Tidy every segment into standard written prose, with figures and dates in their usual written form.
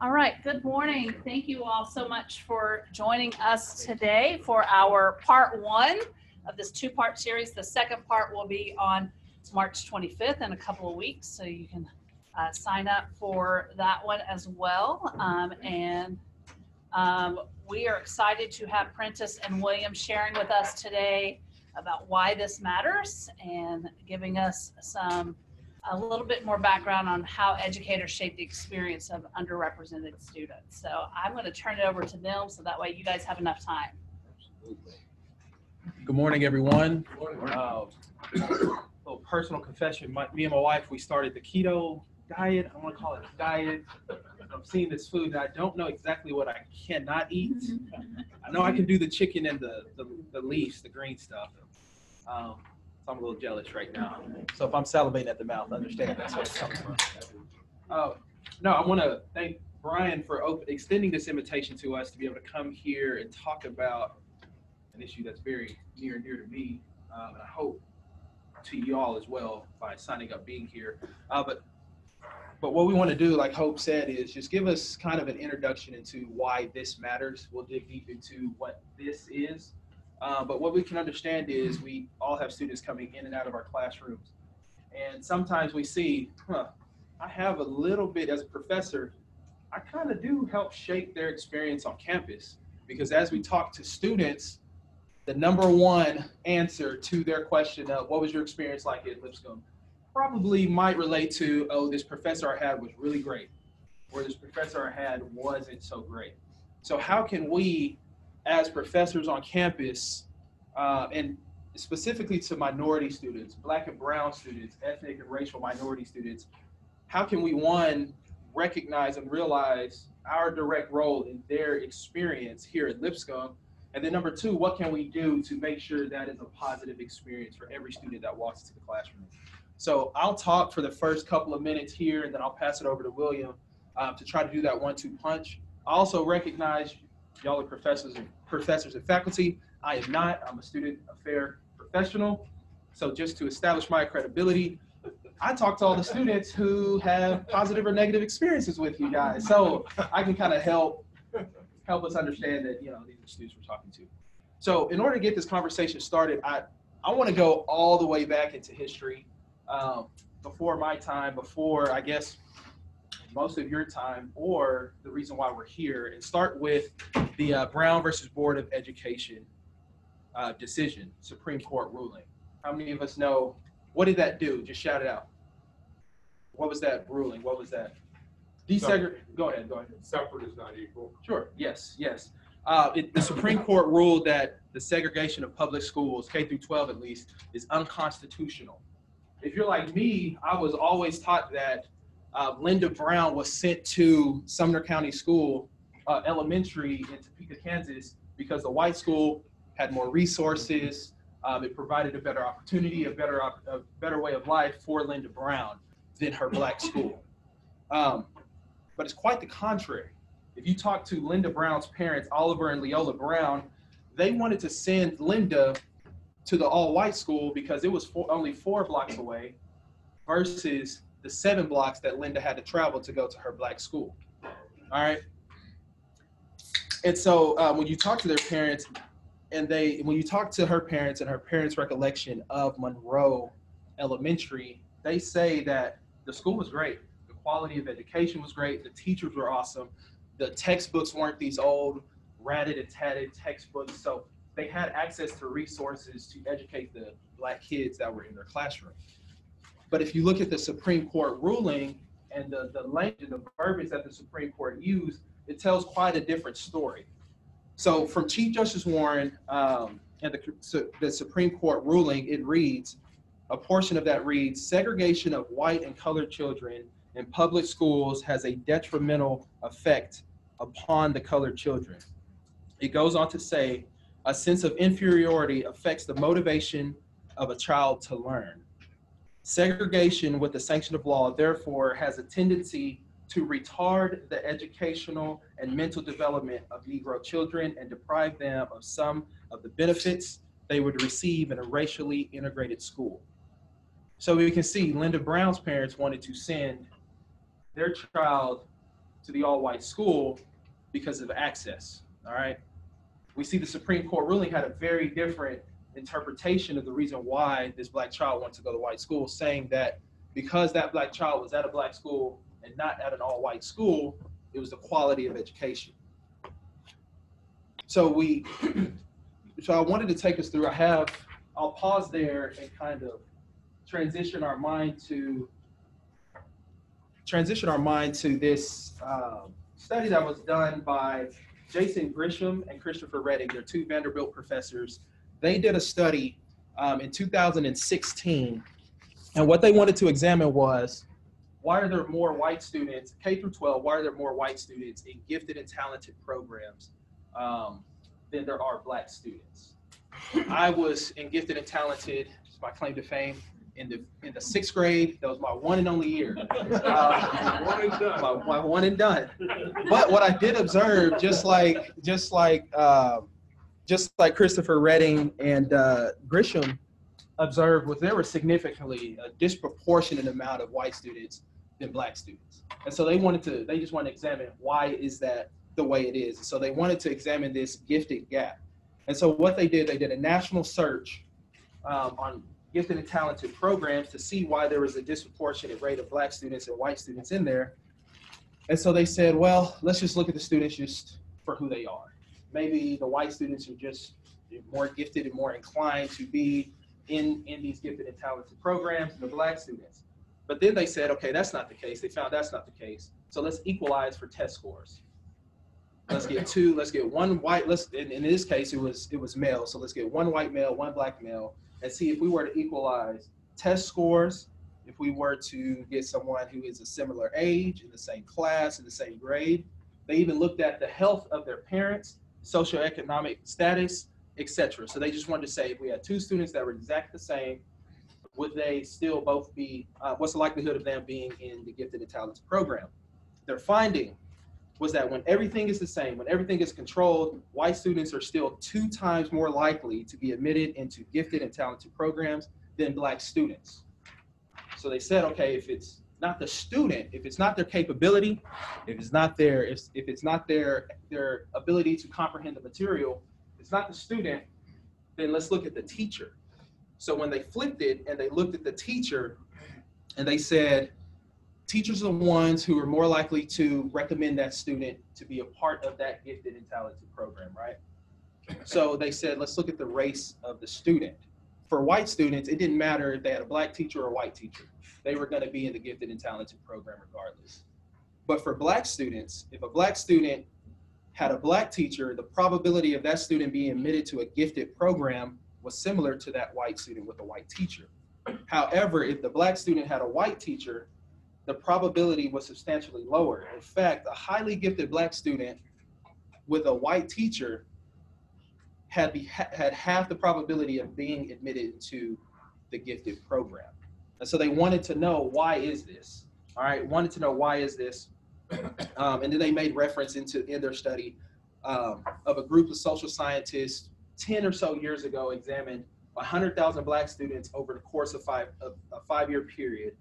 All right, good morning. Thank you all so much for joining us today for our part one of this two-part series. The second part will be on March 25th in a couple of weeks, so you can sign up for that one as well. We are excited to have Prentice and William sharing with us today about why this matters and giving us a little bit more background on how educators shape the experience of underrepresented students. So I'm going to turn it over to them so that way you guys have enough time. Good morning, everyone. Little personal confession. Me and my wife, we started the keto diet. I want to call it a diet. I'm seeing this food that I don't know exactly what I cannot eat. I know I can do the chicken and the leaves, the green stuff. So I'm a little jealous right now. So if I'm salivating at the mouth, understand that's where it's coming from. No, I want to thank Brian for extending this invitation to us to be able to come here and talk about an issue that's very near and dear to me, and I hope to you all as well by signing up being here. But what we want to do, like Hope said, is just give us kind of an introduction into why this matters. We'll dig deep into what this is. But what we can understand is we all have students coming in and out of our classrooms. And sometimes we see, I have a little bit, as a professor, I kind of do help shape their experience on campus. Because as we talk to students, the number one answer to their question of what was your experience like at Lipscomb probably might relate to, oh, this professor I had was really great, or this professor I had wasn't so great. So how can we, as professors on campus, and specifically to minority students, Black and brown students, ethnic and racial minority students, how can we, one, recognize and realize our direct role in their experience here at Lipscomb? And then number two, what can we do to make sure that is a positive experience for every student that walks into the classroom? So I'll talk for the first couple of minutes here, and then I'll pass it over to William to try to do that 1-2 punch. I also recognize y'all are professors and faculty. I am not. I'm a student affair professional. So just to establish my credibility, I talk to all the students who have positive or negative experiences with you guys. So I can kind of help us understand that, these are the students we're talking to. So in order to get this conversation started, I want to go all the way back into history, before my time, before, I guess, most of your time, or the reason why we're here, and start with the Brown versus Board of Education decision, Supreme Court ruling. How many of us know, what did that do? Just shout it out. What was that ruling? What was that? Go ahead. Separate is not equal. Sure, yes. The Supreme Court ruled that the segregation of public schools, K through 12 at least, is unconstitutional. If you're like me, I was always taught that Linda Brown was sent to Sumner County School Elementary in Topeka, Kansas, because the white school had more resources. It provided a better opportunity, a better way of life for Linda Brown than her black school. But it's quite the contrary. If you talk to Linda Brown's parents, Oliver and Leola Brown, they wanted to send Linda to the all-white school because it was only 4 blocks away versus the 7 blocks that Linda had to travel to go to her black school. All right. And so when you talk to their parents, when you talk to her parents and her parents' recollection of Monroe Elementary, they say that the school was great. The quality of education was great. The teachers were awesome. The textbooks weren't these old ratted and tatted textbooks. So they had access to resources to educate the black kids that were in their classroom. But if you look at the Supreme Court ruling and the language and the verbiage that the Supreme Court used, it tells quite a different story. So from Chief Justice Warren and the Supreme Court ruling, it reads, a portion of that reads, segregation of white and colored children in public schools has a detrimental effect upon the colored children. It goes on to say, a sense of inferiority affects the motivation of a child to learn. Segregation with the sanction of law, therefore, has a tendency to retard the educational and mental development of Negro children and deprive them of some of the benefits they would receive in a racially integrated school. So we can see Linda Brown's parents wanted to send their child to the all-white school because of access, all right? We see the Supreme Court ruling had a very different interpretation of the reason why this black child wanted to go to white school, saying that because that black child was at a black school and not at an all-white school, it was the quality of education. So I wanted to take us through, I'll pause there and kind of transition our mind to this study that was done by Jason Grisham and Christopher Redding. They're two Vanderbilt professors. They did a study in 2016, and what they wanted to examine was, why are there more white students, K through 12, why are there more white students in gifted and talented programs than there are black students? I was in gifted and talented, it's my claim to fame, in the sixth grade. That was my one and only year. My one and done. But what I did observe, just like Christopher Redding and Grisham observed, was there was significantly a disproportionate amount of white students than black students. And so they just wanted to examine, why is that the way it is? So they wanted to examine this gifted gap. And so what they did a national search on gifted and talented programs to see why there was a disproportionate rate of black students and white students in there. And so they said, well, let's just look at the students just for who they are. Maybe the white students are just more gifted and more inclined to be in these gifted and talented programs than the black students. But then they said, okay, that's not the case. They found that's not the case. So let's equalize for test scores. Let's get one white, in this case, it was male. So let's get one white male, one black male, and see if we were to equalize test scores, if we were to get someone who is a similar age, in the same class, in the same grade. They even looked at the health of their parents, socioeconomic status, etc. So they just wanted to say, if we had two students that were exactly the same, would they still both be, what's the likelihood of them being in the gifted and talented program? Their finding was that when everything is the same, when everything is controlled, white students are still 2 times more likely to be admitted into gifted and talented programs than black students. So they said, okay, if it's not the student, if it's not their capability, if it's not their ability to comprehend the material, if it's not the student, then let's look at the teacher. So when they flipped it and they looked at the teacher and they said, teachers are the ones who are more likely to recommend that student to be a part of that gifted and talented program, right? So they said, let's look at the race of the student. For white students, it didn't matter if they had a black teacher or a white teacher. They were going to be in the gifted and talented program regardless. But for black students, if a black student had a black teacher, the probability of that student being admitted to a gifted program was similar to that white student with a white teacher. However, if the black student had a white teacher, the probability was substantially lower. In fact, a highly gifted black student with a white teacher had half the probability of being admitted to the gifted program. And so they wanted to know, why is this? All right, wanted to know, why is this? And then they made reference in their study of a group of social scientists 10 or so years ago examined 100,000 black students over the course of a 5-year period.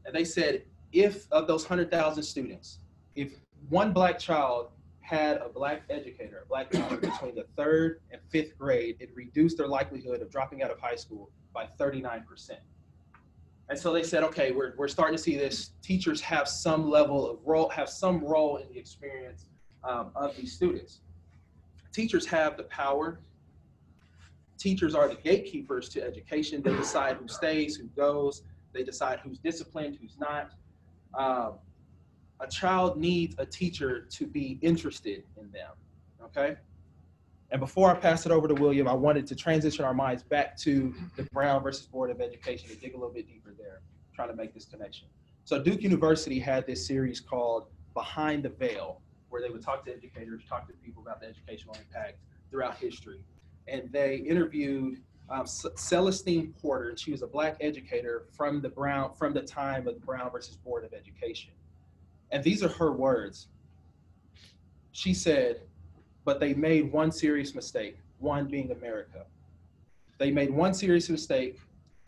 And they said, if of those 100,000 students, if one black child had a black educator, a black teacher between the 3rd and 5th grade, it reduced their likelihood of dropping out of high school by 39%. And so they said, okay, we're starting to see this. Teachers have some level of role, have some role in the experience of these students. Teachers have the power. Teachers are the gatekeepers to education. They decide who stays, who goes. They decide who's disciplined, who's not. A child needs a teacher to be interested in them, okay? And before I pass it over to William, I wanted to transition our minds back to the Brown versus Board of Education and dig a little bit deeper there, trying to make this connection. So Duke University had this series called Behind the Veil, where they would talk to educators, talk to people about the educational impact throughout history. And they interviewed Celestine Porter, and she was a black educator from the time of the Brown versus Board of Education. And these are her words. She said, but they made one serious mistake, one being America. They made one serious mistake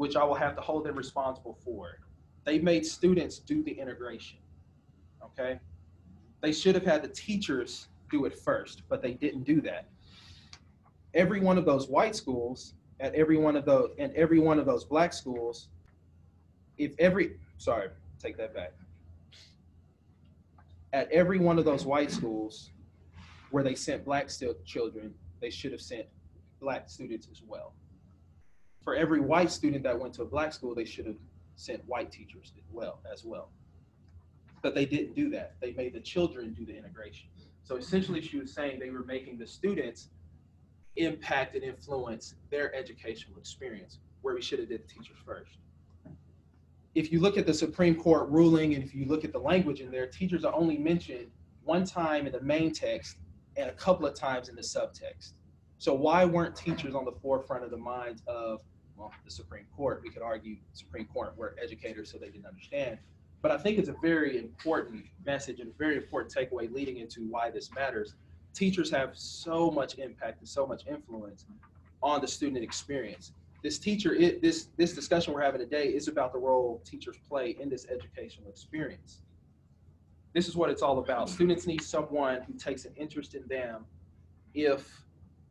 which I will have to hold them responsible for. They made students do the integration, okay? They should have had the teachers do it first, but they didn't do that. Every one of those white schools, at every one of those, and every one of those black schools, take that back. At every one of those white schools where they sent black children, they should have sent black students as well. For every white student that went to a black school, they should have sent white teachers as well. But they didn't do that. They made the children do the integration. So essentially she was saying they were making the students impact and influence their educational experience, where we should have did the teachers first. If you look at the Supreme Court ruling and if you look at the language in there, teachers are only mentioned one time in the main text and a couple of times in the subtext. So why weren't teachers on the forefront of the minds of, well, the Supreme Court? We could argue the Supreme Court were educators, so they didn't understand. But I think it's a very important message and a very important takeaway leading into why this matters. Teachers have so much impact and so much influence on the student experience. This discussion we're having today is about the role teachers play in this educational experience. This is what it's all about. Students need someone who takes an interest in them if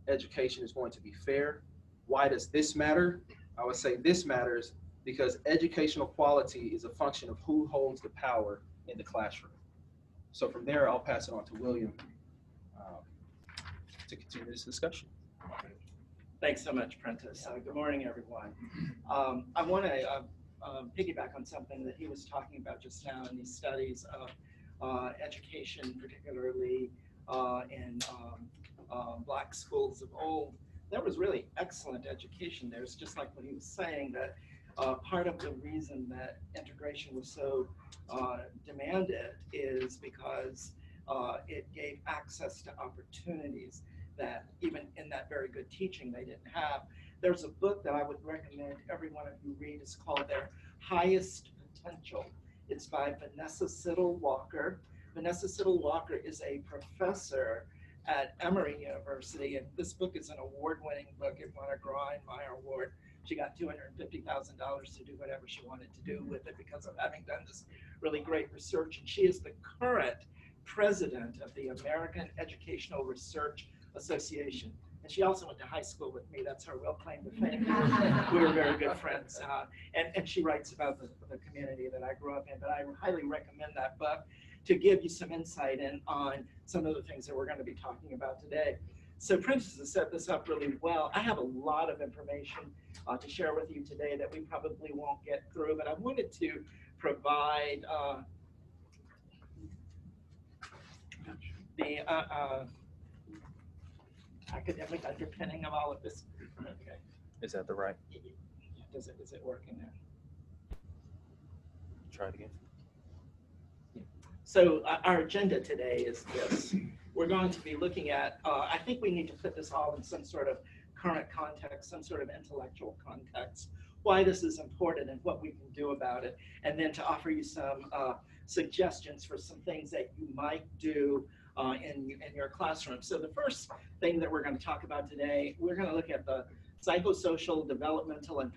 education is going to be fair. Why does this matter? I would say this matters because educational quality is a function of who holds the power in the classroom. So from there, I'll pass it on to William to continue this discussion. Thanks so much, Prentice. Good morning, everyone. I want to piggyback on something that he was talking about just now in these studies of education, particularly in black schools of old. There was really excellent education there. It's just like what he was saying, that part of the reason that integration was so demanded is because it gave access to opportunities that even in that very good teaching they didn't have. There's a book that I would recommend every one of you read. It's called Their Highest Potential. It's by Vanessa Siddle Walker. Vanessa Siddle Walker is a professor at Emory University, and this book is an award-winning book. It won a Grauenmeyer Award. She got $250,000 to do whatever she wanted to do with it because of having done this really great research. And she is the current president of the American Educational Research Association. And she also went to high school with me. That's her real claim to fame. We were very good friends. And she writes about the community that I grew up in. But I highly recommend that book to give you some insight on some of the things that we're going to be talking about today. So Prentice has set this up really well. I have a lot of information to share with you today that we probably won't get through, but I wanted to provide the academic underpinning of all of this. Okay. Is that the right? Is it working there? Try it again. So our agenda today is this. We're going to be looking at, I think we need to put this all in some sort of current context, some sort of intellectual context, why this is important and what we can do about it, and then to offer you some suggestions for some things that you might do in your classroom. So the first thing that we're going to talk about today, we're going to look at the psychosocial, developmental, and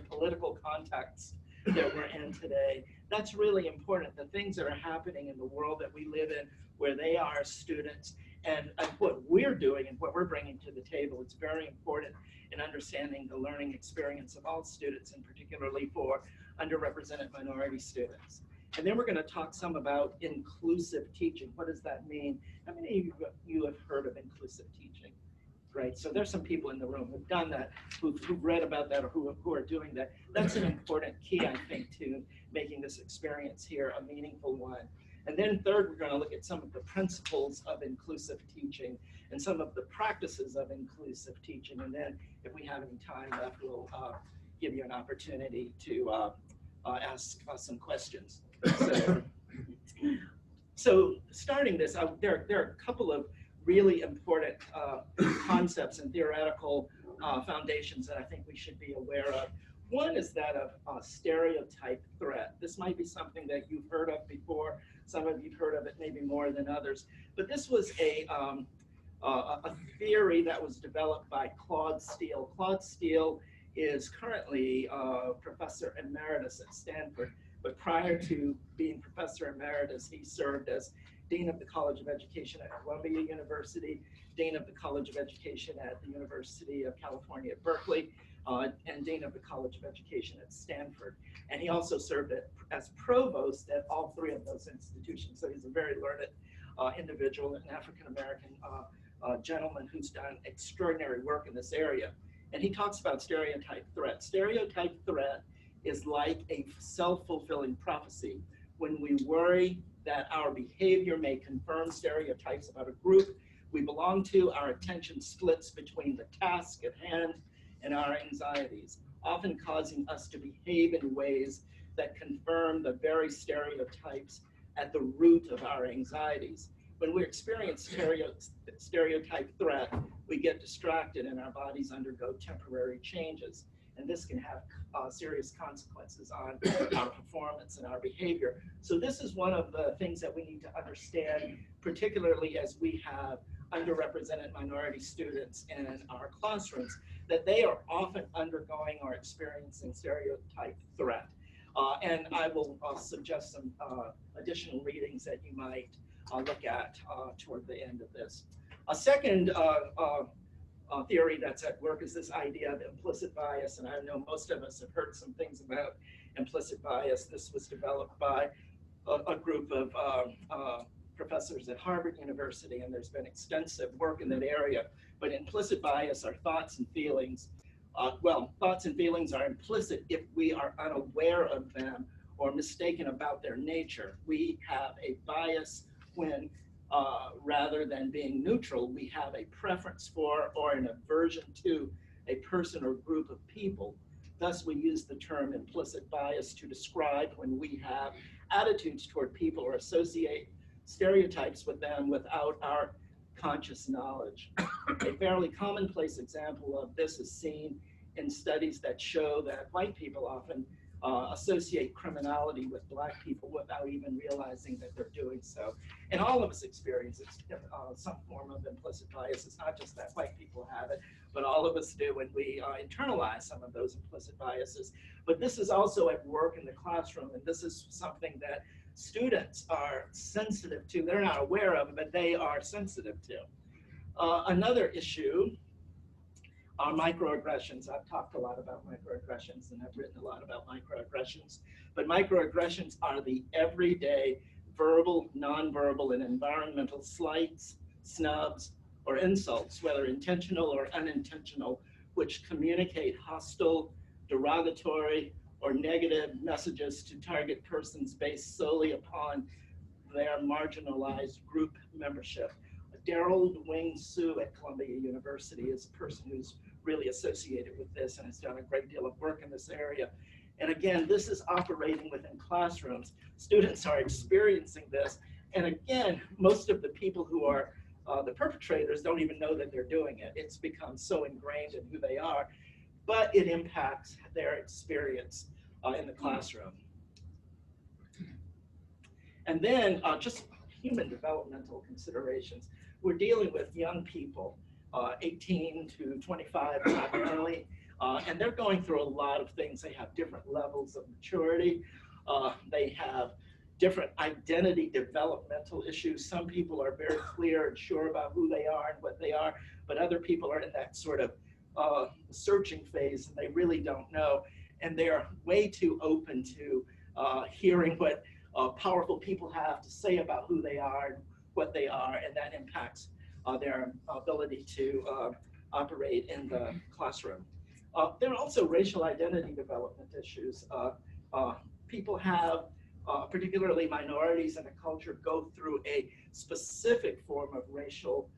political context that we're in today. That's really important. The things that are happening in the world that we live in, where they are students, and what we're doing and what we're bringing to the table, it's very important in understanding the learning experience of all students, and particularly for underrepresented minority students. And then we're going to talk some about inclusive teaching. What does that mean? How many of you have heard of inclusive teaching? Right, so there's some people in the room who've done that, who've read about that, or who are doing that. That's an important key, I think, to making this experience here a meaningful one. And then third, we're going to look at some of the principles of inclusive teaching and some of the practices of inclusive teaching. And then if we have any time left, we'll give you an opportunity to ask some questions. So starting this, there are a couple of really important concepts and theoretical foundations that I think we should be aware of. One is that of stereotype threat. This might be something that you've heard of before. Some of you've heard of it maybe more than others. But this was a theory that was developed by Claude Steele. Claude Steele is currently Professor Emeritus at Stanford. But prior to being Professor Emeritus, he served as Dean of the College of Education at Columbia University, Dean of the College of Education at the University of California at Berkeley, and Dean of the College of Education at Stanford. And he also served as provost at all three of those institutions. So he's a very learned individual, an African-American gentleman who's done extraordinary work in this area. And he talks about stereotype threat. Stereotype threat is like a self-fulfilling prophecy. When we worry that our behavior may confirm stereotypes about a group we belong to, our attention splits between the task at hand and our anxieties, often causing us to behave in ways that confirm the very stereotypes at the root of our anxieties. When we experience stereotype threat, we get distracted and our bodies undergo temporary changes. And this can have serious consequences on our performance and our behavior. So this is one of the things that we need to understand, particularly as we have underrepresented minority students in our classrooms, that they are often undergoing or experiencing stereotype threat. And I will suggest some additional readings that you might look at toward the end of this. A second theory that's at work is this idea of implicit bias, and I know most of us have heard some things about implicit bias. This was developed by a group of professors at Harvard University, and there's been extensive work in that area. But implicit bias are thoughts and feelings. Well, thoughts and feelings are implicit if we are unaware of them or mistaken about their nature. We have a bias when rather than being neutral, we have a preference for or an aversion to a person or group of people. Thus, we use the term implicit bias to describe when we have attitudes toward people or associate stereotypes with them without our conscious knowledge. A fairly commonplace example of this is seen in studies that show that white people often associate criminality with Black people without even realizing that they're doing so. And all of us experience some form of implicit bias. It's not just that white people have it, but all of us do when we internalize some of those implicit biases. But this is also at work in the classroom, and this is something that students are sensitive to. They're not aware of it, but they are sensitive to. Another issue are microaggressions. I've talked a lot about microaggressions and I've written a lot about microaggressions, but microaggressions are the everyday verbal, nonverbal, and environmental slights, snubs, or insults, whether intentional or unintentional, which communicate hostile, derogatory, or negative messages to target persons based solely upon their marginalized group membership. Daryl Wing Su at Columbia University is a person who's really associated with this and has done a great deal of work in this area. And again, this is operating within classrooms. Students are experiencing this. And again, most of the people who are the perpetrators don't even know that they're doing it. It's become so ingrained in who they are, but it impacts their experience in the classroom. And then just human developmental considerations. We're dealing with young people, 18 to 25 primarily, and they're going through a lot of things. They have different levels of maturity. They have different identity developmental issues. Some people are very clear and sure about who they are and what they are, but other people are in that sort of searching phase and they really don't know. And they're way too open to hearing what powerful people have to say about who they are and what they are, and that impacts their ability to operate in the classroom. There are also racial identity development issues. People have, particularly minorities in a culture, go through a specific form of racial,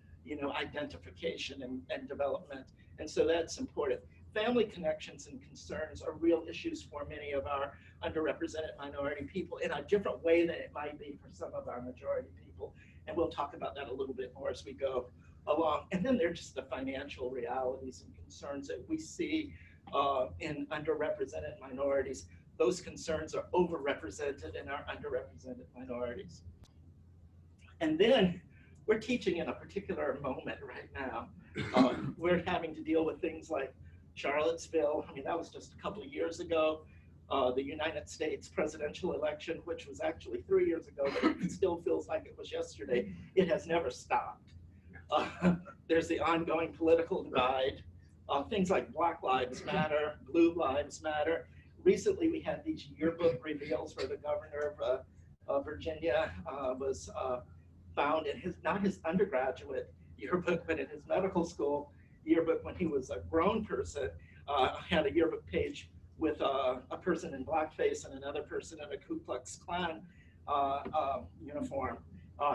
identification and development, and so that's important. Family connections and concerns are real issues for many of our underrepresented minority people in a different way than it might be for some of our majority people. And we'll talk about that a little bit more as we go along. And then there's just the financial realities and concerns that we see in underrepresented minorities. Those concerns are overrepresented in our underrepresented minorities. And then we're teaching in a particular moment right now. We're having to deal with things like Charlottesville. I mean, that was just a couple of years ago. The United States presidential election, which was actually 3 years ago, but it still feels like it was yesterday. It has never stopped. There's the ongoing political divide. Things like Black Lives Matter, Blue Lives Matter. Recently, we had these yearbook reveals where the governor of Virginia was found in not his undergraduate yearbook, but in his medical school yearbook when he was a grown person, had a yearbook page with a person in blackface and another person in a Ku Klux Klan uniform.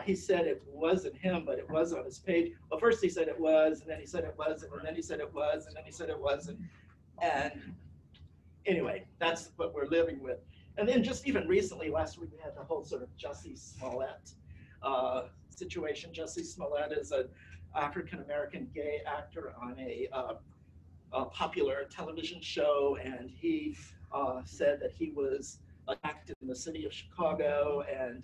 He said it wasn't him, but it was on his page. Well, first he said it was, and then he said it wasn't, and then he said it was, and then he said it wasn't. And anyway, that's what we're living with. And then just even recently, last week, we had the whole sort of Jussie Smollett situation. Jussie Smollett is an African-American gay actor on a popular television show, and he said that he was attacked in the city of Chicago and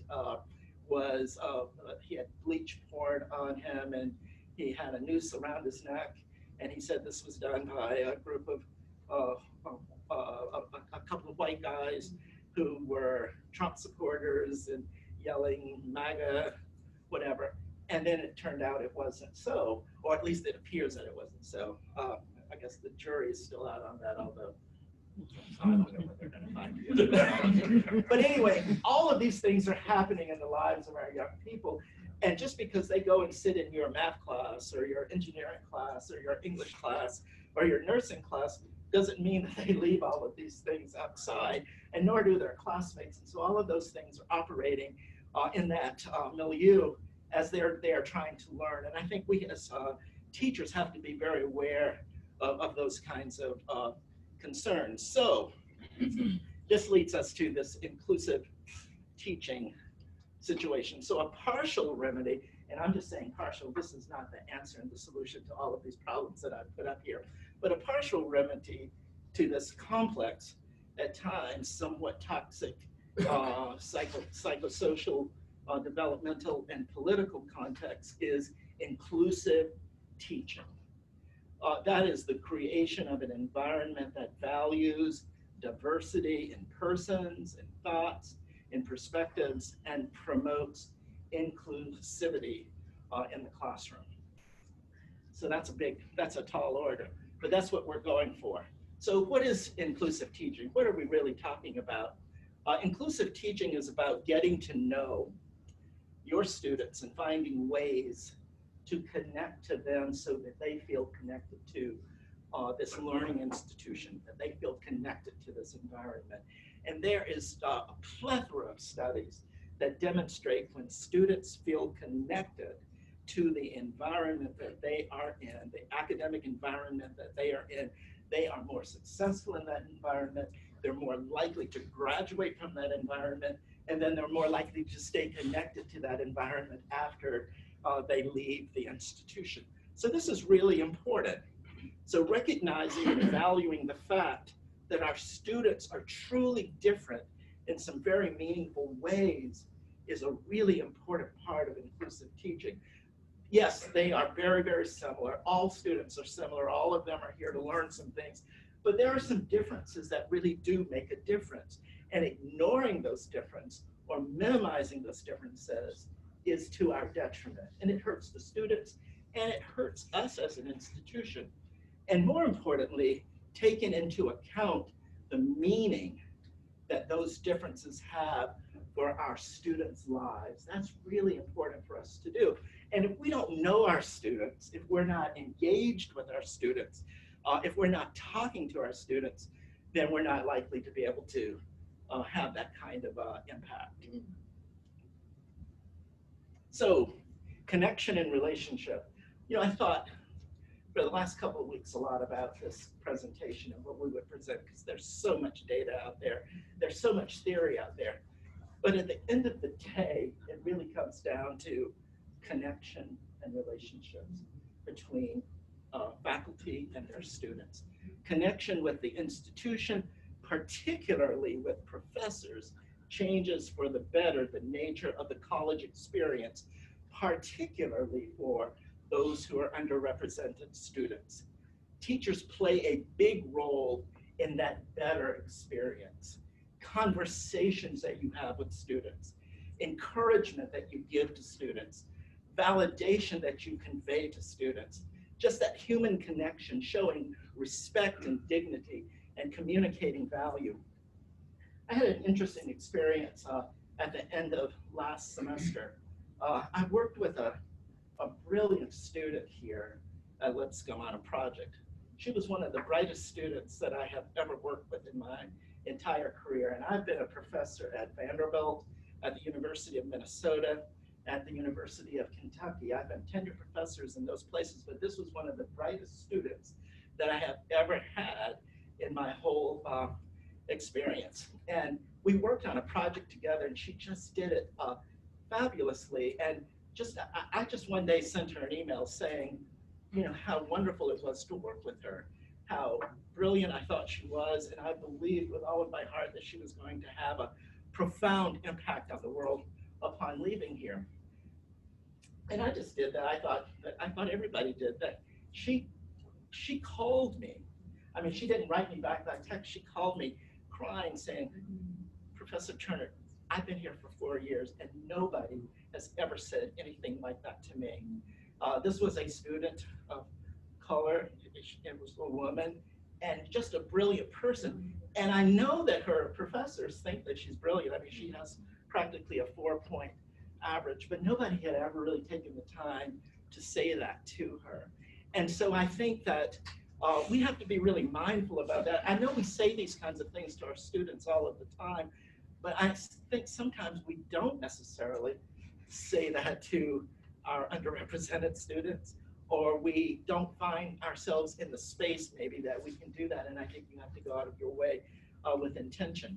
he had bleach poured on him, and he had a noose around his neck, and he said this was done by a group of a couple of white guys who were Trump supporters and yelling MAGA, whatever. And then it turned out it wasn't so, or at least it appears that it wasn't so. I guess the jury is still out on that, although I don't know what they're going to find. But anyway, all of these things are happening in the lives of our young people. And just because they go and sit in your math class or your engineering class or your English class or your nursing class doesn't mean that they leave all of these things outside, and nor do their classmates. And so all of those things are operating in that milieu as they are trying to learn. And I think we as teachers have to be very aware of those kinds of concerns. So this leads us to this inclusive teaching situation. So a partial remedy, and I'm just saying partial, this is not the answer and the solution to all of these problems that I've put up here, but a partial remedy to this complex, at times somewhat toxic psychosocial, developmental, and political context is inclusive teaching. That is the creation of an environment that values diversity in persons, in thoughts, in perspectives, and promotes inclusivity in the classroom. So that's a tall order, but that's what we're going for. So what is inclusive teaching? What are we really talking about? Inclusive teaching is about getting to know your students and finding ways to connect to them so that they feel connected to this learning institution, that they feel connected to this environment. And there is a plethora of studies that demonstrate when students feel connected to the environment that they are in, the academic environment that they are in, they are more successful in that environment, they're more likely to graduate from that environment, and then they're more likely to stay connected to that environment after they leave the institution. So this is really important. So recognizing and valuing the fact that our students are truly different in some very meaningful ways is a really important part of inclusive teaching. Yes, they are very, very similar. All students are similar. All of them are here to learn some things. But there are some differences that really do make a difference. And ignoring those differences or minimizing those differences is to our detriment. And it hurts the students, and it hurts us as an institution. And more importantly, taking into account the meaning that those differences have for our students' lives. That's really important for us to do. And if we don't know our students, if we're not engaged with our students, if we're not talking to our students, then we're not likely to be able to have that kind of impact. So, connection and relationship. You know, I thought for the last couple of weeks a lot about this presentation and what we would present, because there's so much data out there, there's so much theory out there. But at the end of the day, it really comes down to connection and relationships between faculty and their students. Connection with the institution, particularly with professors, changes for the better the nature of the college experience, particularly for those who are underrepresented students. teachers play a big role in that better experience. Conversations that you have with students, encouragement that you give to students, validation that you convey to students, just that human connection, showing respect and dignity and communicating value. I had an interesting experience at the end of last semester. I worked with a brilliant student here at Lipscomb on a project. She was one of the brightest students that I have ever worked with in my entire career. And I've been a professor at Vanderbilt, at the University of Minnesota, at the University of Kentucky. I've been tenured professors in those places, but this was one of the brightest students that I have ever had in my whole experience. And we worked on a project together, and she just did it fabulously. And I just one day sent her an email saying, you know, how wonderful it was to work with her, how brilliant I thought she was, and I believed with all of my heart that she was going to have a profound impact on the world upon leaving here. And I just did that. I thought everybody did that. She called me. I mean, she didn't write me back that text. She called me crying, saying, Professor Turner, I've been here for 4 years, and nobody has ever said anything like that to me. This was a student of color. It was a woman, and just a brilliant person. And I know that her professors think that she's brilliant. I mean, she has practically a 4-point average, but nobody had ever really taken the time to say that to her. And so I think that we have to be really mindful about that. I know we say these kinds of things to our students all of the time, but I think sometimes we don't necessarily say that to our underrepresented students, or we don't find ourselves in the space maybe that we can do that. And I think you have to go out of your way with intention.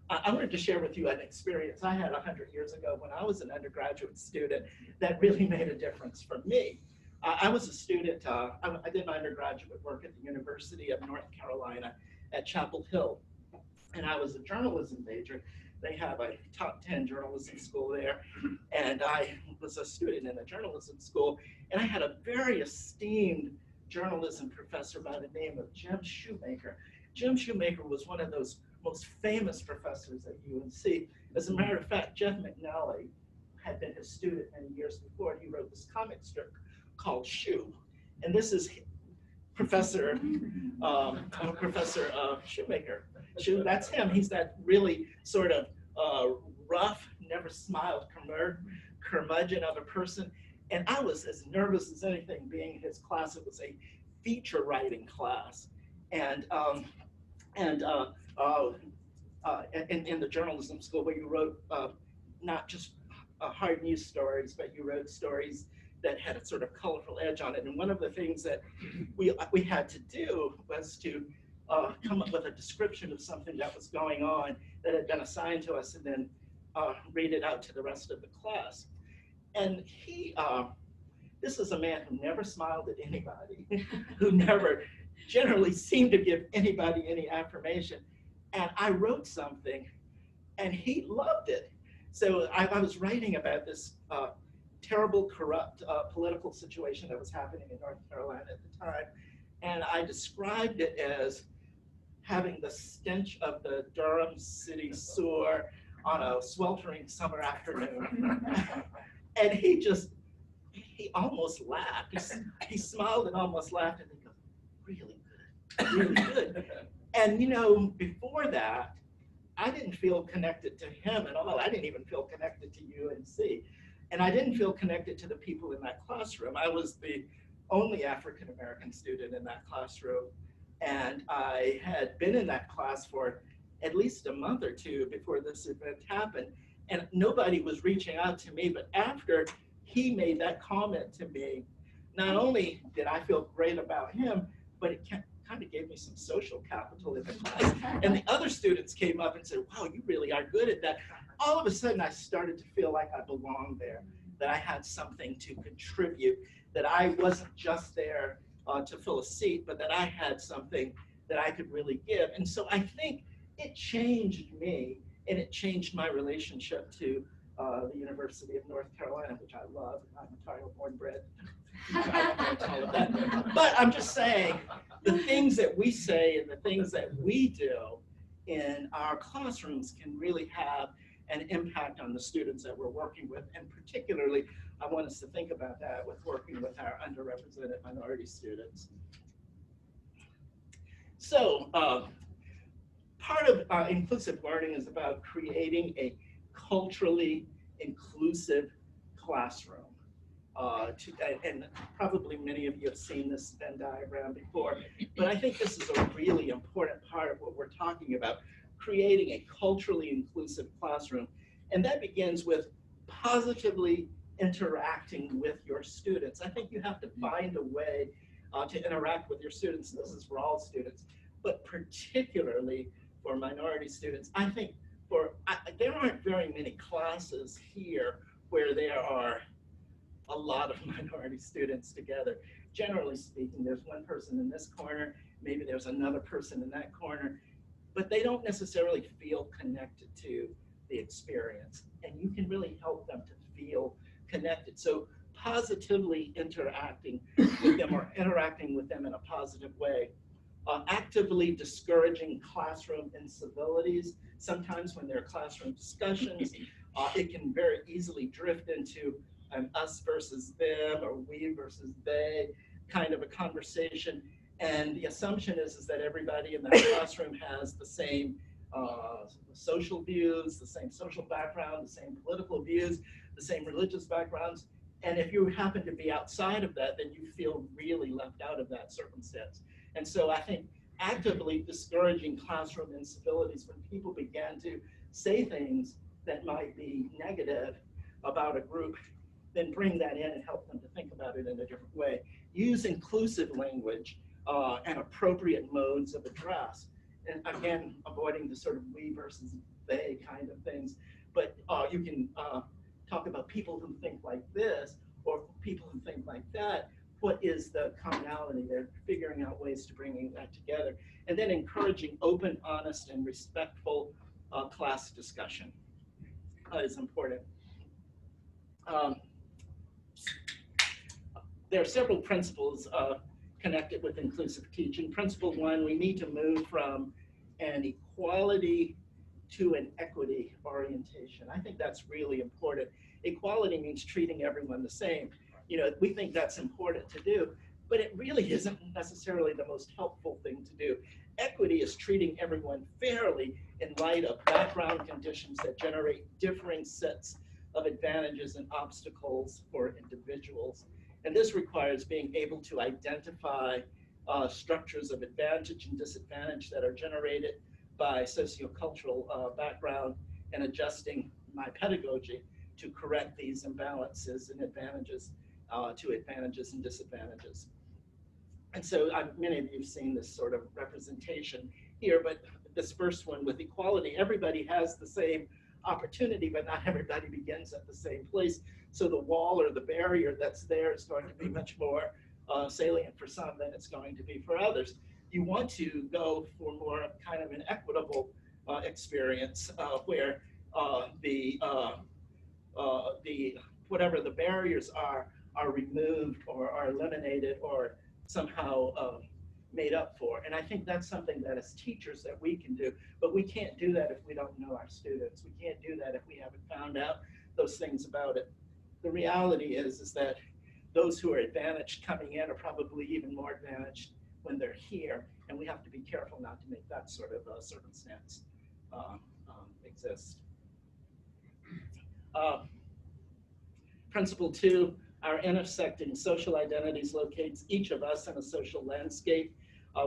I wanted to share with you an experience I had 100 years ago when I was an undergraduate student that really made a difference for me. I was a student, I did my undergraduate work at the University of North Carolina at Chapel Hill, and I was a journalism major. They have a top 10 journalism school there, and I was a student in a journalism school, and I had a very esteemed journalism professor by the name of Jim Shoemaker. Jim Shoemaker was one of those most famous professors at UNC. As a matter of fact, Jeff McNally had been his student many years before, and he wrote this comic strip called Shoe. And this is Professor Shoemaker. Shoe, that's him. He's that really sort of rough, never smiled curmudgeon of a person. And I was as nervous as anything being in his class. It was a feature writing class. And in the journalism school where you wrote not just hard news stories, but you wrote stories that had a sort of colorful edge on it. And one of the things that we had to do was to come up with a description of something that was going on that had been assigned to us, and then read it out to the rest of the class. And this is a man who never smiled at anybody, who never generally seemed to give anybody any affirmation. And I wrote something, and he loved it. So I was writing about this terrible, corrupt political situation that was happening in North Carolina at the time. And I described it as having the stench of the Durham city sewer on a sweltering summer afternoon. And he almost laughed. He smiled and almost laughed, and he goes, really good, really good. And you know, before that, I didn't feel connected to him at all. I didn't even feel connected to UNC. And I didn't feel connected to the people in that classroom. I was the only African-American student in that classroom. And I had been in that class for at least a month or two before this event happened. And nobody was reaching out to me, but after he made that comment to me, not only did I feel great about him, but it kind of gave me some social capital in the class. And the other students came up and said, wow, you really are good at that. All of a sudden, I started to feel like I belonged there, that I had something to contribute, that I wasn't just there to fill a seat, but that I had something that I could really give. And so I think it changed me, and it changed my relationship to the University of North Carolina, which I love. I'm a Tar Heel born bred. I won't go into all of that. But I'm just saying, the things that we say and the things that we do in our classrooms can really have an impact on the students that we're working with. And particularly, I want us to think about that with working with our underrepresented minority students. So part of inclusive learning is about creating a culturally inclusive classroom. And probably many of you have seen this Venn diagram before, but I think this is a really important part of what we're talking about, creating a culturally inclusive classroom. And that begins with positively interacting with your students. I think you have to find a way to interact with your students. This is for all students, but particularly for minority students. I think there aren't very many classes here where there are a lot of minority students together. Generally speaking, there's one person in this corner, maybe there's another person in that corner, but they don't necessarily feel connected to the experience. And you can really help them to feel connected. So positively interacting with them or interacting with them in a positive way. Actively discouraging classroom incivilities. Sometimes when there are classroom discussions, it can very easily drift into an us versus them or we versus they kind of a conversation. And the assumption is that everybody in that classroom has the same social views, the same social background, the same political views, the same religious backgrounds. And if you happen to be outside of that, then you feel really left out of that circumstance. And so I think actively discouraging classroom incivilities when people began to say things that might be negative about a group, then bring that in and help them to think about it in a different way. Use inclusive language and appropriate modes of address. And again, avoiding the sort of we versus they kind of things. But you can talk about people who think like this or people who think like that. What is the commonality? They're figuring out ways to bring that together. And then encouraging open, honest, and respectful class discussion is important. There are several principles connected with inclusive teaching. Principle one, we need to move from an equality to an equity orientation. I think that's really important. Equality means treating everyone the same. You know, we think that's important to do, but it really isn't necessarily the most helpful thing to do. Equity is treating everyone fairly in light of background conditions that generate differing sets of advantages and obstacles for individuals. And this requires being able to identify structures of advantage and disadvantage that are generated by sociocultural background and adjusting my pedagogy to correct these imbalances and advantages to advantages and disadvantages. And so many of you have seen this sort of representation here, but this first one with equality, everybody has the same opportunity, but not everybody begins at the same place. So the wall or the barrier that's there is going to be much more salient for some than it's going to be for others. You want to go for more kind of an equitable experience where the whatever the barriers are removed or are eliminated or somehow made up for. And I think that's something that as teachers that we can do, but we can't do that if we don't know our students. We can't do that if we haven't found out those things about it. The reality is that those who are advantaged coming in are probably even more advantaged when they're here, and we have to be careful not to make that sort of circumstance exist. Principle two, our intersecting social identities locates each of us in a social landscape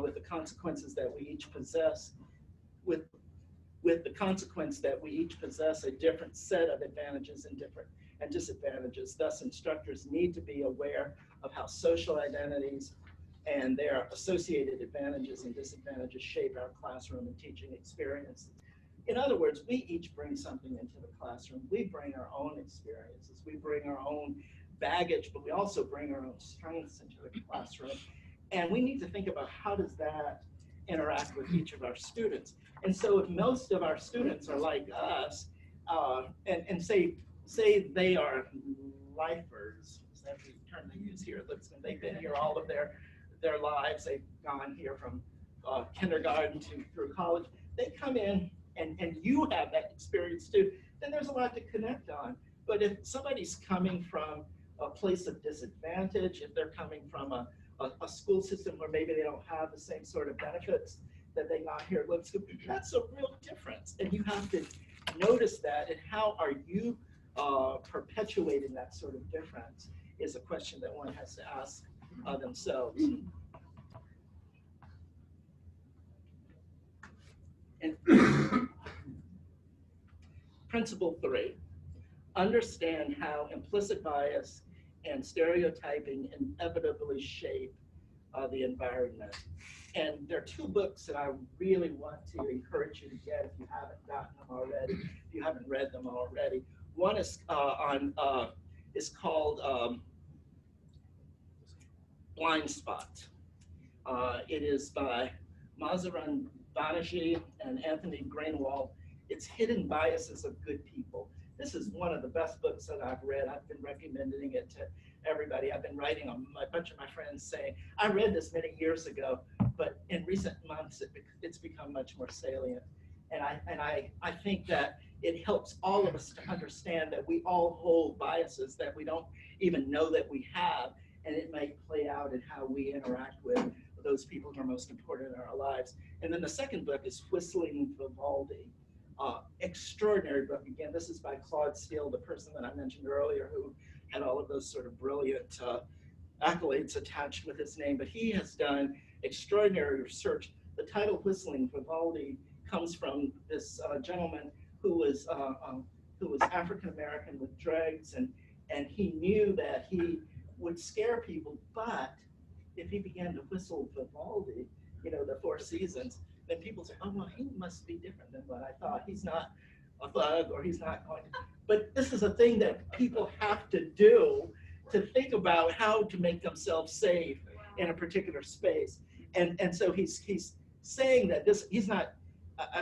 with the consequences that we each possess, with the consequence that we each possess a different set of advantages and disadvantages. Thus, instructors need to be aware of how social identities and their associated advantages and disadvantages shape our classroom and teaching experiences. In other words, we each bring something into the classroom. We bring our own experiences. We bring our own baggage, but we also bring our own strengths into the classroom. And we need to think about how does that interact with each of our students. And so if most of our students are like us, and say they are lifers, is every term they use here at Lipscomb. They've been here all of their lives. They've gone here from kindergarten through college. They come in and you have that experience too, then there's a lot to connect on. But if somebody's coming from a place of disadvantage, if they're coming from a school system where maybe they don't have the same sort of benefits that they got here at Lipscomb, that's a real difference. And you have to notice that, and how are you perpetuating that sort of difference is a question that one has to ask themselves. And principle 3, understand how implicit bias and stereotyping inevitably shape the environment. And there are 2 books that I really want to encourage you to get if you haven't gotten them already, if you haven't read them already. One is called Blind Spot. It is by Mazarin Banerjee and Anthony Greenwald. It's Hidden Biases of Good People. This is one of the best books that I've read. I've been recommending it to everybody. I've been writing a bunch of my friends saying, I read this many years ago, but in recent months, it's become much more salient. And I think that it helps all of us to understand that we all hold biases that we don't even know that we have, and it may play out in how we interact with those people who are most important in our lives. And then the second book is Whistling Vivaldi. Extraordinary book. Again, this is by Claude Steele, the person that I mentioned earlier, who had all of those sort of brilliant accolades attached with his name, but he has done extraordinary research. The title Whistling Vivaldi comes from this gentleman who was African-American with dreads, and he knew that he would scare people, but if he began to whistle Vivaldi, the Four Seasons, then people say, oh, well, he must be different than what I thought. He's not a thug, or he's not going to. But this is a thing that people have to do to think about how to make themselves safe in a particular space. And so he's saying that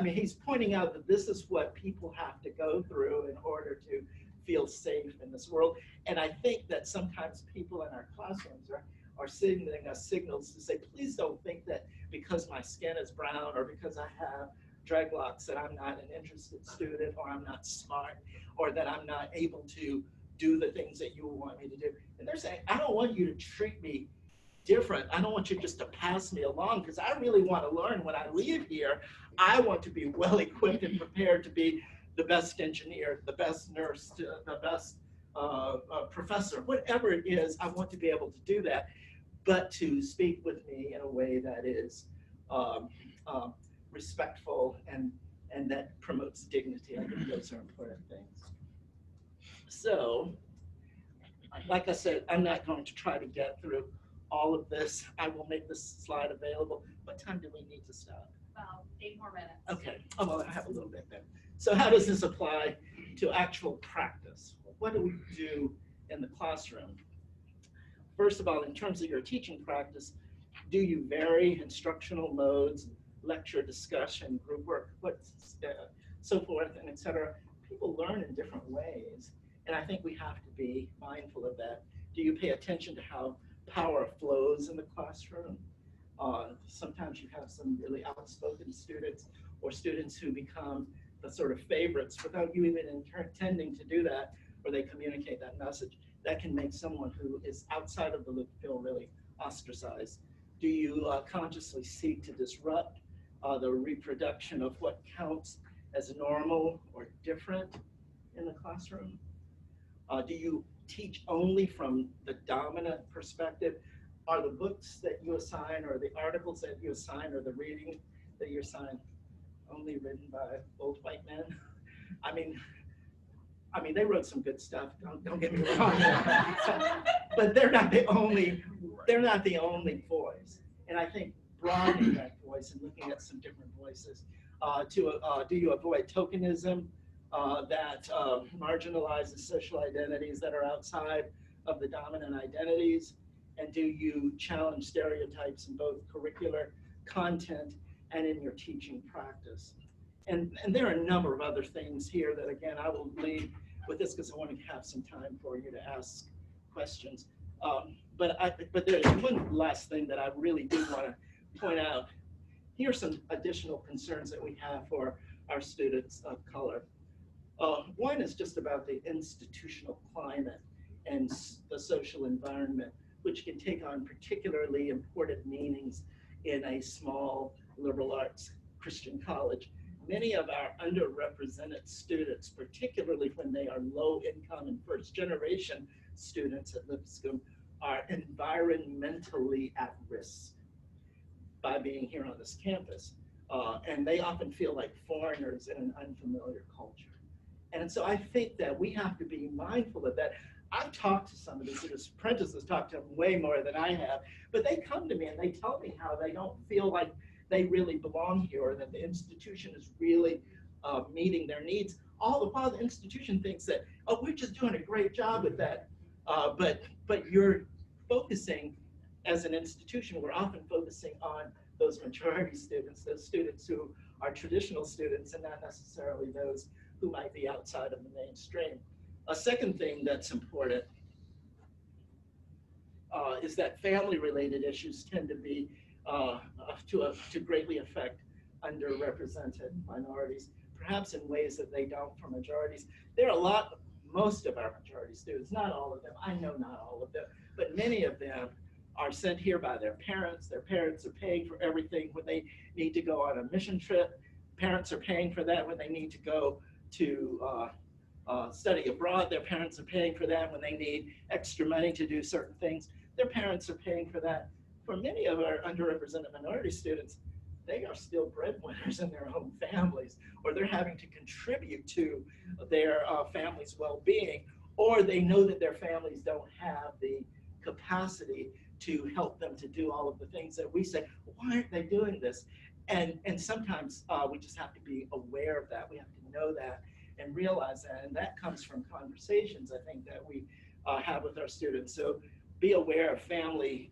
he's pointing out that this is what people have to go through in order to feel safe in this world. And I think that sometimes people in our classrooms are sending us signals to say, please don't think that because my skin is brown or because I have dreadlocks that I'm not an interested student, or I'm not smart, or that I'm not able to do the things that you want me to do. And they're saying, I don't want you to treat me different. I don't want you just to pass me along, because I really want to learn when I leave here. I want to be well equipped and prepared to be the best engineer, the best nurse, the best professor, whatever it is. I want to be able to do that, but to speak with me in a way that is respectful and that promotes dignity. I think those are important things. So, like I said, I'm not going to try to get through all of this. I will make this slide available. What time do we need to stop? About 8 more minutes. Okay. Oh, well, I have a little bit there. So how does this apply to actual practice? What do we do in the classroom? First of all, in terms of your teaching practice, do you vary instructional modes, lecture, discussion, group work, so forth, and et cetera? People learn in different ways, and I think we have to be mindful of that. Do you pay attention to how power flows in the classroom? Sometimes you have some really outspoken students, or students who become the sort of favorites without you even intending to do that, or they communicate that message. That can make someone who is outside of the loop feel really ostracized. Do you consciously seek to disrupt the reproduction of what counts as normal or different in the classroom? Do you teach only from the dominant perspective? Are the books that you assign, or the articles that you assign, or the reading that you assign only written by old white men? I mean, they wrote some good stuff. Don't get me wrong, but they're not the only voice. And I think broadening that voice and looking at some different voices. Do you avoid tokenism that marginalizes social identities that are outside of the dominant identities? And do you challenge stereotypes in both curricular content and in your teaching practice? And there are a number of other things here that, again, I will leave with this because I want to have some time for you to ask questions. But there's one last thing that I really do want to point out. Here are some additional concerns that we have for our students of color. One is just about the institutional climate and the social environment, which can take on particularly important meanings in a small liberal arts Christian college. Many of our underrepresented students, particularly when they are low income and first generation students at Lipscomb, are environmentally at risk by being here on this campus. And they often feel like foreigners in an unfamiliar culture. And so I think that we have to be mindful of that. I've talked to some of the students, Prentice has talked to them way more than I have, but they come to me and they tell me how they don't feel like they really belong here, or that the institution is really meeting their needs. All the while the institution thinks that, oh, we're just doing a great job with that. But you're focusing, as an institution, we're often focusing on those majority students, those students who are traditional students and not necessarily those who might be outside of the mainstream. A second thing that's important is that family-related issues tend to be to greatly affect underrepresented minorities, perhaps in ways that they don't for majorities. There are most of our majority students, not all of them, I know not all of them, but many of them are sent here by their parents. Their parents are paying for everything when they need to go on a mission trip. Parents are paying for that when they need to go to study abroad. Their parents are paying for that when they need extra money to do certain things. Their parents are paying for that. For many of our underrepresented minority students, they are still breadwinners in their own families, or they're having to contribute to their family's well-being, or they know that their families don't have the capacity to help them to do all of the things that we say, why aren't they doing this? And sometimes we just have to be aware of that. We have to know that and realize that. And that comes from conversations, I think, that we have with our students. So be aware of family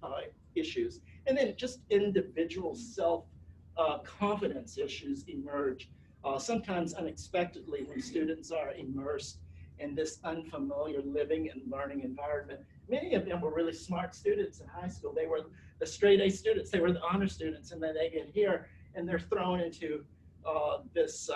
issues. And then just individual self-confidence issues emerge, sometimes unexpectedly, when students are immersed in this unfamiliar living and learning environment. Many of them were really smart students in high school. They were the straight A students, they were the honor students, and then they get here and they're thrown into this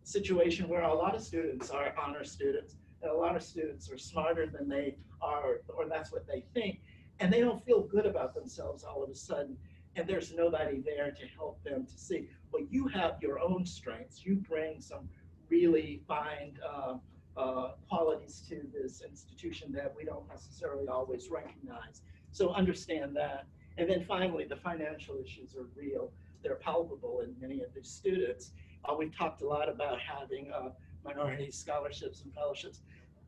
situation where a lot of students are honor students, and a lot of students are smarter than they are, or that's what they think, and they don't feel good about themselves all of a sudden, and there's nobody there to help them to see, well, you have your own strengths, you bring some really fine qualities to this institution that we don't necessarily always recognize. So understand that. And then finally, the financial issues are real. They're palpable in many of these students. We've talked a lot about having minority scholarships and fellowships.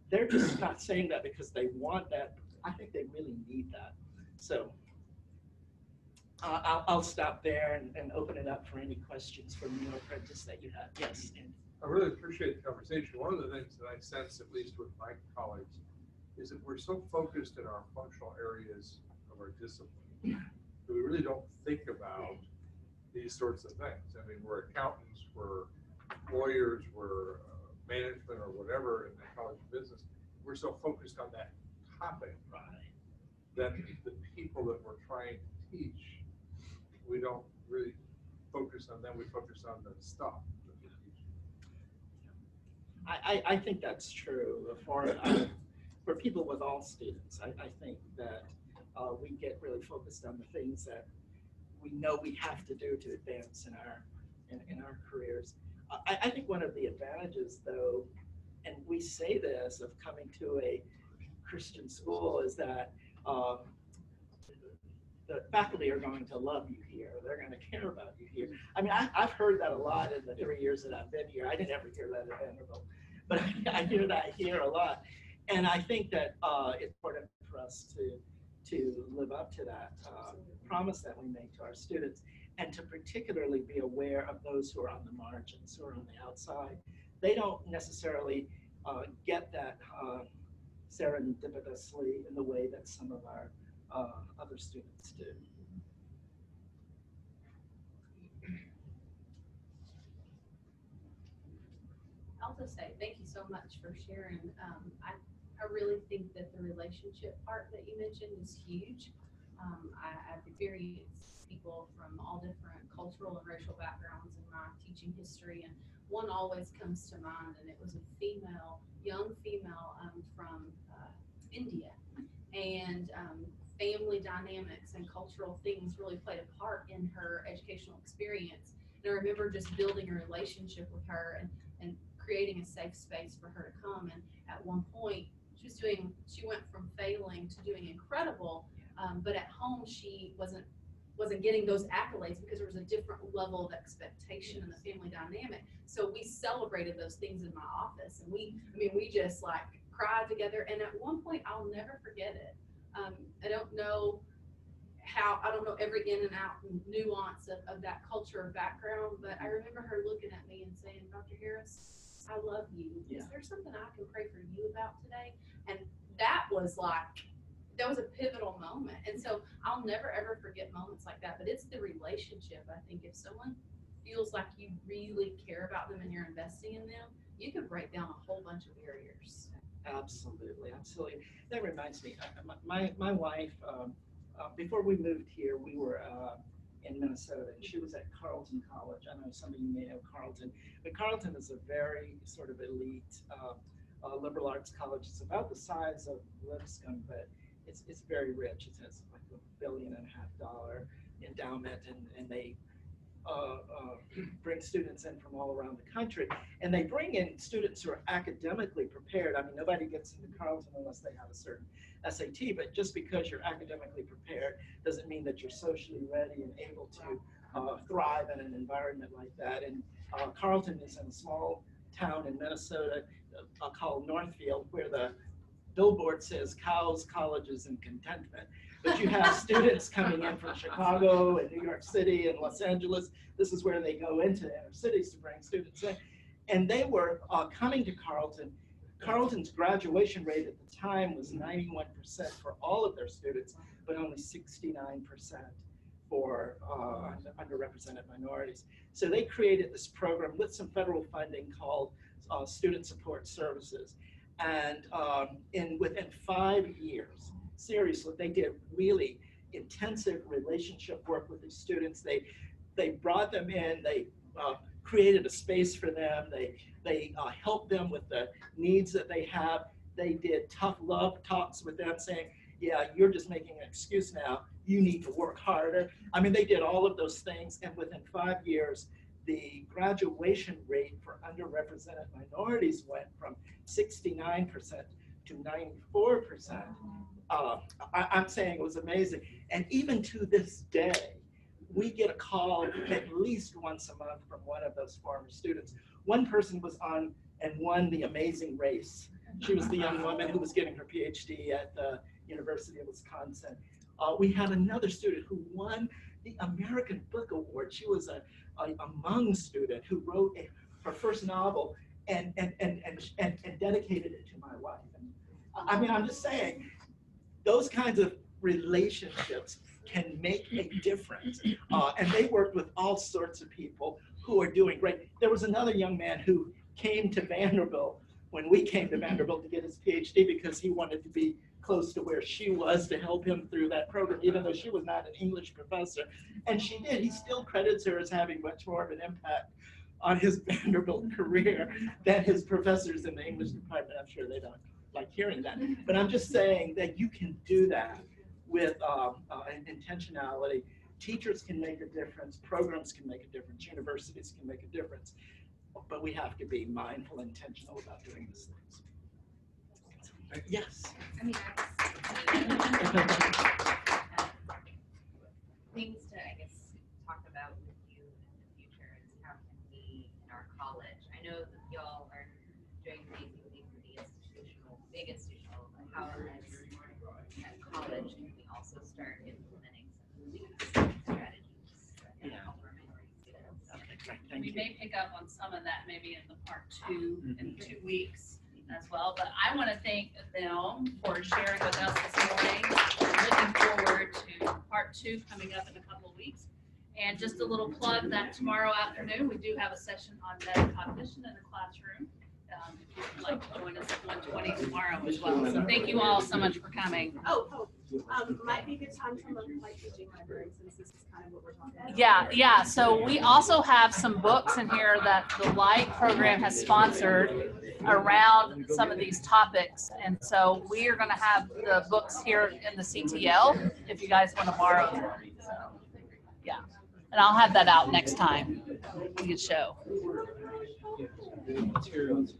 They're just not saying that because they want that. I think they really need that. So I'll stop there and open it up for any questions from you, Apprentice, that you have. Yes. I really appreciate the conversation. One of the things that I sense, at least with my colleagues, is that we're so focused in our functional areas of our discipline that we really don't think about these sorts of things. I mean, we're accountants, we're lawyers, we're management or whatever in the college of business. We're so focused on that topic that the people that we're trying to teach, we don't really focus on them. We focus on the stuff. I think that's true for people with all students. I think that we get really focused on the things that we know we have to do to advance in our careers. I think one of the advantages, though, and we say this of coming to a Christian school, is that the faculty are going to love you here. They're going to care about you here. I mean, I've heard that a lot in the 3 years that I've been here. I didn't ever hear that at Vanderbilt, but I hear that here a lot. And I think that it's important for us to live up to that promise that we make to our students, and to particularly be aware of those who are on the margins, who are on the outside. They don't necessarily get that serendipitously in the way that some of our other students do. I'll just say thank you so much for sharing. I really think that the relationship part that you mentioned is huge. I've experienced people from all different cultural and racial backgrounds in my teaching history, and one always comes to mind, and it was a young female from India, and family dynamics and cultural things really played a part in her educational experience. And I remember just building a relationship with her and creating a safe space for her to come. And at one point, she went from failing to doing incredible, but at home she wasn't getting those accolades because there was a different level of expectation in the family dynamic. So we celebrated those things in my office, and we just like cried together. And at one point, I'll never forget it. I don't know every in and out and nuance of that culture or background, but I remember her looking at me and saying, Dr. Harris, I love you. Yeah. Is there something I can pray for you about today? And that was a pivotal moment. And so I'll never ever forget moments like that, but it's the relationship. I think if someone feels like you really care about them and you're investing in them, you can break down a whole bunch of barriers. Absolutely, absolutely. That reminds me, my wife, before we moved here, we were in Minnesota, and she was at Carleton College. I know some of you may know Carleton, but Carleton is a very sort of elite liberal arts college. It's about the size of Lipscomb, but it's very rich. It has like $1.5 billion endowment, and they bring students in from all around the country, and they bring in students who are academically prepared. I mean, nobody gets into Carleton unless they have a certain SAT, but just because you're academically prepared doesn't mean that you're socially ready and able to thrive in an environment like that. And Carleton is in a small town in Minnesota called Northfield, where the billboard says cows, colleges, and contentment. But you have students coming in from Chicago and New York City and Los Angeles. This is where they go into inner cities to bring students in. And they were coming to Carleton. Carleton's graduation rate at the time was 91% for all of their students, but only 69% for underrepresented minorities. So they created this program with some federal funding called Student Support Services. And within 5 years, seriously, they did really intensive relationship work with these students. They brought them in, they created a space for them, they helped them with the needs that they have. They did tough love talks with them saying, yeah, you're just making an excuse now, you need to work harder. I mean, they did all of those things, and within 5 years, the graduation rate for underrepresented minorities went from 69% to 94%. I'm saying it was amazing. And even to this day, we get a call at least once a month from one of those former students. One person was on and won the Amazing Race. She was the young woman who was getting her PhD at the University of Wisconsin. We had another student who won the American Book Award. She was a Hmong student who wrote her first novel and dedicated it to my wife. And, I mean, I'm just saying, those kinds of relationships can make a difference. And they worked with all sorts of people who are doing great. There was another young man who came to Vanderbilt when we came to Vanderbilt to get his PhD because he wanted to be close to where she was to help him through that program, even though she was not an English professor. And she did. He still credits her as having much more of an impact on his Vanderbilt career than his professors in the English department. I'm sure they don't like hearing that. But I'm just saying that you can do that with intentionality. Teachers can make a difference. Programs can make a difference. Universities can make a difference. But we have to be mindful and intentional about doing these things. Yes. I mean, things to, I guess, talk about with you in the future is how can we in our college, I know that y'all are doing amazing things with the big institutional, but how as at college can we also start implementing some of these strategies that help our minority students? Okay, great. Thank We you. may pick up on some of that maybe in the part 2 in 2 weeks as well. But I want to thank them for sharing with us this morning. I'm looking forward to part 2 coming up in a couple of weeks. And just a little plug that tomorrow afternoon, we do have a session on metacognition in the classroom if you'd like to join us at 1:20 tomorrow as well. So thank you all so much for coming. Might be a good time to look like teaching library since this is kind of what we're talking about. Yeah. So we also have some books in here that the Light program has sponsored around some of these topics. And so we are going to have the books here in the CTL if you guys want to borrow them. So, yeah. And I'll have that out next time we can show. Materials.